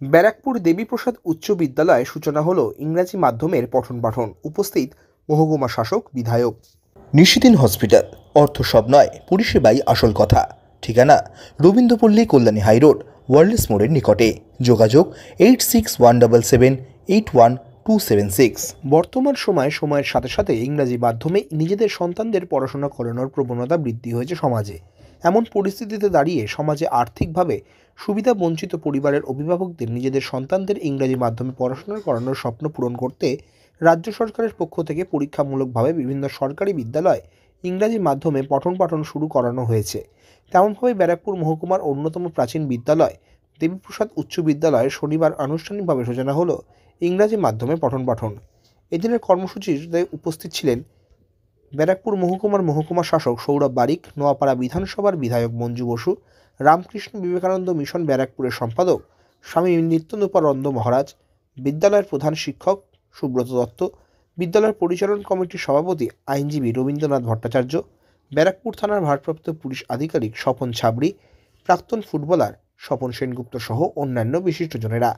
ব্যারাকপুর দেবীপ্রসাদ উচ্চ বিদ্যালয়ে সূচনা হলো ইংরাজি মাধ্যমের পঠন পাঠন। উপস্থিত মহকুমা শাসক, বিধায়ক। নিশিদিন হসপিটাল, অর্থ সব নয়, পরিষেবাই আসল কথা। ঠিকানা রবীন্দ্রপল্লী, কল্যাণী হাইরোড, ওয়ার্ল্ডস মোড়ের নিকটে। যোগাযোগ 8617781276। বর্তমান সময়ের সাথে সাথে ইংরাজি মাধ্যমে নিজেদের সন্তানদের পড়াশোনা করানোর প্রবণতা বৃদ্ধি হয়েছে সমাজে। এমন পরিস্থিতিতে দাঁড়িয়ে সমাজে আর্থিকভাবে সুবিধা বঞ্চিত পরিবারের অভিভাবকদের নিজেদের সন্তানদের ইংরাজি মাধ্যমে পড়াশোনা করানোর স্বপ্ন পূরণ করতে রাজ্য সরকারের পক্ষ থেকে পরীক্ষামূলকভাবে বিভিন্ন সরকারি বিদ্যালয়ে ইংরাজি মাধ্যমে পঠন পাঠন শুরু করানো হয়েছে। তেমনভাবে ব্যারাকপুর মহকুমার অন্যতম প্রাচীন বিদ্যালয় দেবীপ্রসাদ উচ্চ বিদ্যালয়ে শনিবার আনুষ্ঠানিকভাবে সূচনা হলো ইংরাজি মাধ্যমে পঠন পাঠন। এদিনের কর্মসূচিতে উপস্থিত ছিলেন ব্যারাকপুর মহকুমার মহকুমা শাসক সৌরভ বারিক, নোয়াপাড়া বিধানসভার বিধায়ক মঞ্জু বসু, রামকৃষ্ণ বিবেকানন্দ মিশন ব্যারাকপুরের সম্পাদক স্বামী নিত্যানন্দ মহারাজ, বিদ্যালয়ের প্রধান শিক্ষক সুব্রত দত্ত, বিদ্যালয়ের পরিচালন কমিটির সভাপতি আইনজীবী রবীন্দ্রনাথ ভট্টাচার্য, ব্যারাকপুর থানার ভারপ্রাপ্ত পুলিশ আধিকারিক স্বপন ছাবড়ি, প্রাক্তন ফুটবলার স্বপন সেনগুপ্ত সহ অন্যান্য বিশিষ্টজনেরা।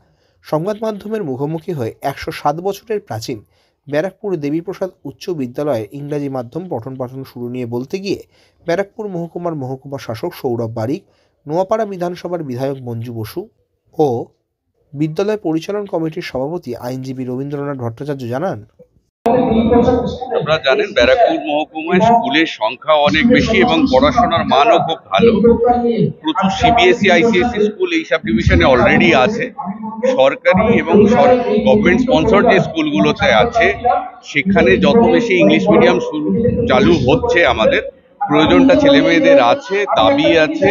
সংবাদ মাধ্যমের মুখোমুখি হয়ে 107 বছরের প্রাচীন ব্যারাকপুর দেবীপ্রসাদ উচ্চ বিদ্যালয়ে ইংরাজি মাধ্যম পঠন পাঠন শুরু নিয়ে বলতে গিয়ে ব্যারাকপুর মহকুমার মহকুমা শাসক সৌরভ বারিক, নোয়াপাড়া বিধানসভার বিধায়ক মঞ্জু বসু ও বিদ্যালয় পরিচালন কমিটির সভাপতি আইনজীবী রবীন্দ্রনাথ ভট্টাচার্য জানান, আপনারা জানেন ব্যারাকপুর মহকুমায় স্কুলের সংখ্যা অনেক বেশি এবং পড়াশোনার মানও খুব ভালো। প্রচুর সিবিএসই আইসিএসসি স্কুল এই সাব ডিভিশনে অলরেডি আছে। সরকারি এবং গভর্নমেন্ট স্পন্সর যে স্কুলগুলোতে আছে সেখানে যত বেশি ইংলিশ মিডিয়াম চালু হচ্ছে, আমাদের প্রয়োজনটা ছেলে মেয়েদের আছে, দাবি আছে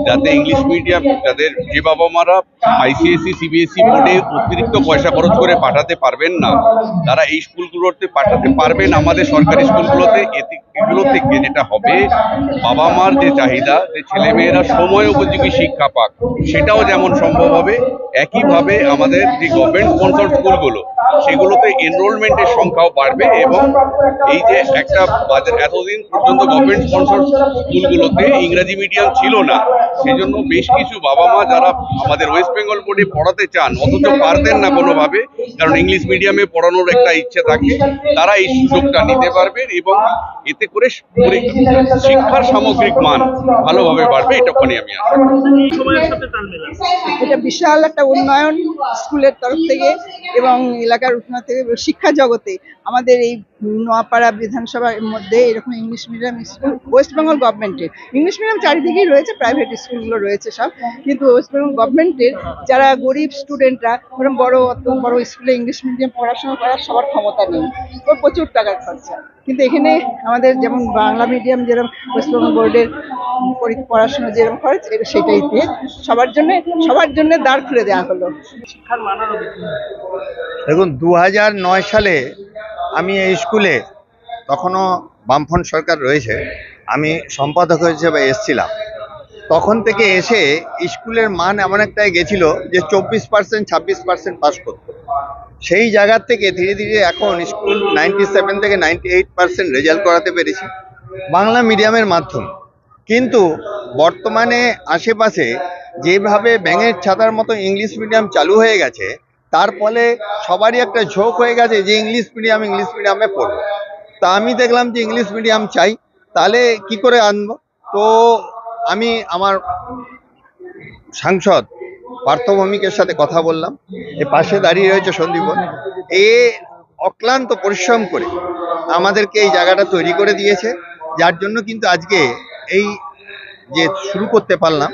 যাতে ইংলিশ মিডিয়াম, যাদের যে বাবা মারা আইসিএসসি সিবিএসই বোর্ডে অতিরিক্ত পয়সা খরচ করে পাঠাতে পারবেন না, তারা এই স্কুলগুলোতে পাঠাতে পারবেন আমাদের সরকারি স্কুলগুলোতে। এগুলো থেকে যেটা হবে, বাবা মার যে চাহিদা যে ছেলে মেয়েরা সময় উপযোগী শিক্ষা পাক, সেটাও যেমন সম্ভব হবে, একইভাবে আমাদের যে গভর্নমেন্ট স্পন্সর স্কুলগুলো সেগুলোতে এনরোলমেন্টের সংখ্যাও বাড়বে। এবং এই যে একটা এতদিন পর্যন্ত গভর্নমেন্ট স্পন্সর স্কুলগুলোতে ইংরাজি মিডিয়াম ছিল না, সেজন্য বেশ কিছু বাবা মা যারা আমাদের ওয়েস্ট বেঙ্গল বোর্ডে পড়াতে চান অথচ পারতেন না কোনোভাবে, কারণ ইংলিশ মিডিয়ামে পড়ানোর একটা ইচ্ছে থাকে, তারা এই সুযোগটা নিতে পারবেন এবং এতে করে শিক্ষার সামগ্রিক মান ভালোভাবে বাড়বে। এটুকুনি আমি আশা করি। এটা বিশাল একটা উন্নয়ন স্কুলের তরফ থেকে এবং এলাকার উন্নয়ন থেকে শিক্ষা জগতে আমাদের এই নোয়াপাড়া বিধানসভার মধ্যে এরকম English medium school, West Bengal গভর্নমেন্টের ইংলিশ মিডিয়াম চারিদিকেই রয়েছে, প্রাইভেট স্কুলগুলো রয়েছে সব, কিন্তু ওয়েস্ট বেঙ্গল গভর্নমেন্টের যারা গরিব স্টুডেন্টরা ওরকম অত বড় স্কুলে ইংলিশ মিডিয়াম পড়াশোনা করার সবার ক্ষমতা নেই, ওর প্রচুর টাকার খরচা। কিন্তু এখানে আমাদের যেমন বাংলা মিডিয়াম যেরকম ওয়েস্ট বেঙ্গল বোর্ডের পড়াশোনা যেরকম খরচ, এটা সেটাইতে সবার জন্য দাঁড় খুলে দেওয়া হলো। দেখুন, 2009 সালে আমি এই স্কুলে, তখনও বামফ্রন্ট সরকার রয়েছে, আমি সম্পাদক হিসেবে এসেছিলাম। তখন থেকে এসে স্কুলের মান এমন একটাই গেছিল যে 24% 26% পাস করতো। সেই জায়গার থেকে ধীরে ধীরে এখন স্কুল 97 থেকে 98% রেজাল্ট করাতে পেরেছি বাংলা মিডিয়ামের মাধ্যমে। কিন্তু বর্তমানে আশেপাশে যেভাবে ব্যাঙের ছাতার মতো ইংলিশ মিডিয়াম চালু হয়ে গেছে, তার ফলে সবারই একটা ঝোঁক হয়ে গেছে যে ইংলিশ মিডিয়ামে পড়বো। তা আমি দেখলাম যে ইংলিশ মিডিয়াম চাই, তাহলে কি করে আনবো? তো আমি আমার সাংসদ পার্থ ভৌমিকের সাথে কথা বললাম। এ পাশে দাঁড়িয়ে রয়েছে সন্দীপন, এ অক্লান্ত পরিশ্রম করে আমাদেরকে এই জায়গাটা তৈরি করে দিয়েছে, যার জন্য কিন্তু আজকে এই যে শুরু করতে পারলাম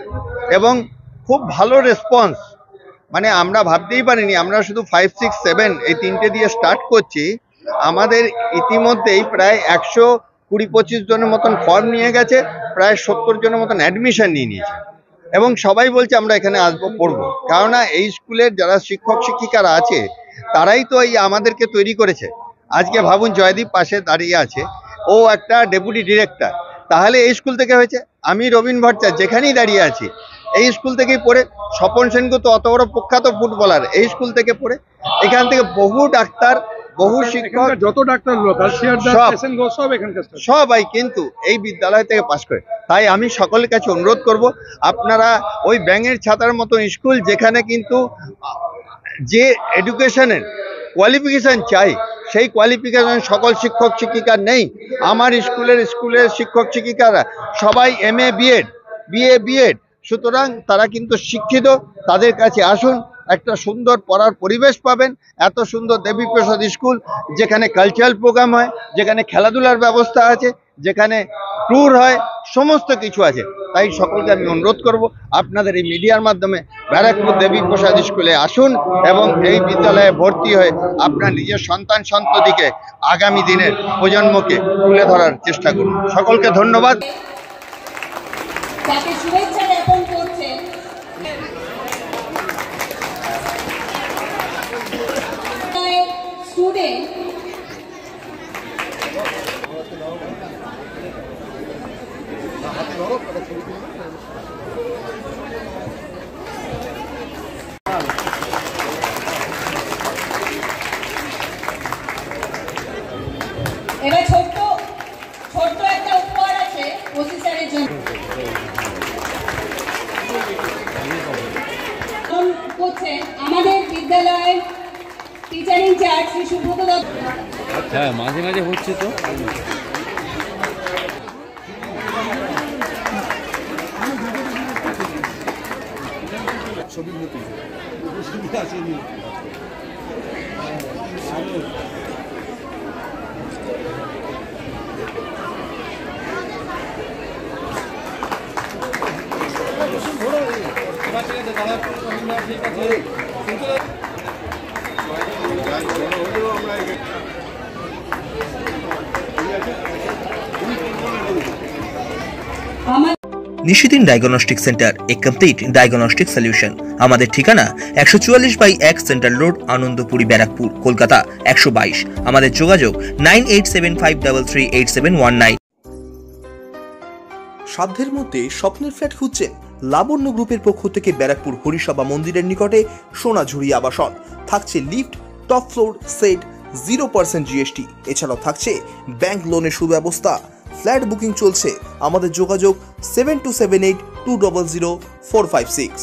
এবং খুব ভালো রেসপন্স। মানে আমরা ভাবতেই পারিনি, আমরা শুধু 5, 6, 7 এই তিনটে দিয়ে স্টার্ট করছি, আমাদের ইতিমধ্যেই প্রায় 120-25 জনের মতন ফর্ম নিয়ে গেছে, প্রায় 70 জনের মতন অ্যাডমিশন নিয়ে নিয়েছে এবং সবাই বলছে আমরা এখানে আসবো, পড়বো। কেননা এই স্কুলের যারা শিক্ষক শিক্ষিকারা আছে তারাই তো এই আমাদেরকে তৈরি করেছে। আজকে ভাবুন, জয়দীপ পাশে দাঁড়িয়ে আছে, ও একটা ডেপুটি ডিরেক্টর, তাহলে এই স্কুল থেকে হয়েছে। আমি রবীন ভট্টাচার্য যেখানেই দাঁড়িয়ে আছি এই স্কুল থেকেই পড়ে, স্বপন সেনগুপ্ত অত বড় প্রখ্যাত ফুটবলার এই স্কুল থেকে পড়ে, এখান থেকে বহু ডাক্তার, বহু শিক্ষক যত ডাক্তার লোকাল সবাই কিন্তু এই বিদ্যালয় থেকে পাশ করে। তাই আমি সকলের কাছে অনুরোধ করব, আপনারা ওই ব্যাঙের ছাতার মতো স্কুল, যেখানে কিন্তু যে এডুকেশনের কোয়ালিফিকেশন চাই সেই কোয়ালিফিকেশন সকল শিক্ষক শিক্ষিকার নেই। আমার স্কুলের শিক্ষক শিক্ষিকারা সবাই MA বিএড BA বিএড, সুতরাং তারা কিন্তু শিক্ষিত। তাদের কাছে আসুন, একটা সুন্দর পড়ার পরিবেশ পাবেন। এত সুন্দর দেবীপ্রসাদ স্কুল, যেখানে কালচারাল প্রোগ্রাম হয়, যেখানে খেলাধুলার ব্যবস্থা আছে, যেখানে ট্যুর হয়, সমস্ত কিছু আছে। তাই সকলকে আমি অনুরোধ করব, আপনাদের এই মিডিয়ার মাধ্যমে ব্যারাকপুর দেবীপ্রসাদ স্কুলে আসুন এবং এই বিদ্যালয়ে ভর্তি হয়ে আপনার নিজের সন্তান সন্ততিকে আগামী দিনের প্রজন্মকে তুলে ধরার চেষ্টা করুন। সকলকে ধন্যবাদ। তাকে শুভেচ্ছা জ্ঞাপন করছেন স্টুডেন্ট এবার ছোট্ট একটা উপহার আছে অফিসারের জন্য করছেন আমাদের বিদ্যালয়ের টিচার ইনচার্জ শ্রী সুব্রত দত্ত। হ্যাঁ, মাঝে মাঝে হচ্ছে তো। নিশিদিন ডায়াগনস্টিক সেন্টার, এ কমপ্লিট ডায়াগনস্টিক সলিউশন। আমাদের ঠিকানা 144/1 সেন্ট্রাল রোড, আনন্দপুরি, ব্যারাকপুর, কলকাতা 122। আমাদের যোগাযোগ 9875338719। সাধ্যের মধ্যে স্বপ্নের ফ্ল্যাট খুঁজছেন? লাবণ্য গ্রুপের পক্ষ থেকে ব্যারাকপুর হরিসভা মন্দিরের নিকটে সোনাঝুরি আবাসন। থাকছে lift, top floor, set, 0% GST। এছাড়াও থাকছে ব্যাংক লোনের সুব্যবস্থা। ফ্ল্যাট বুকিং চলছে। আমাদের যোগাযোগ 7278200456।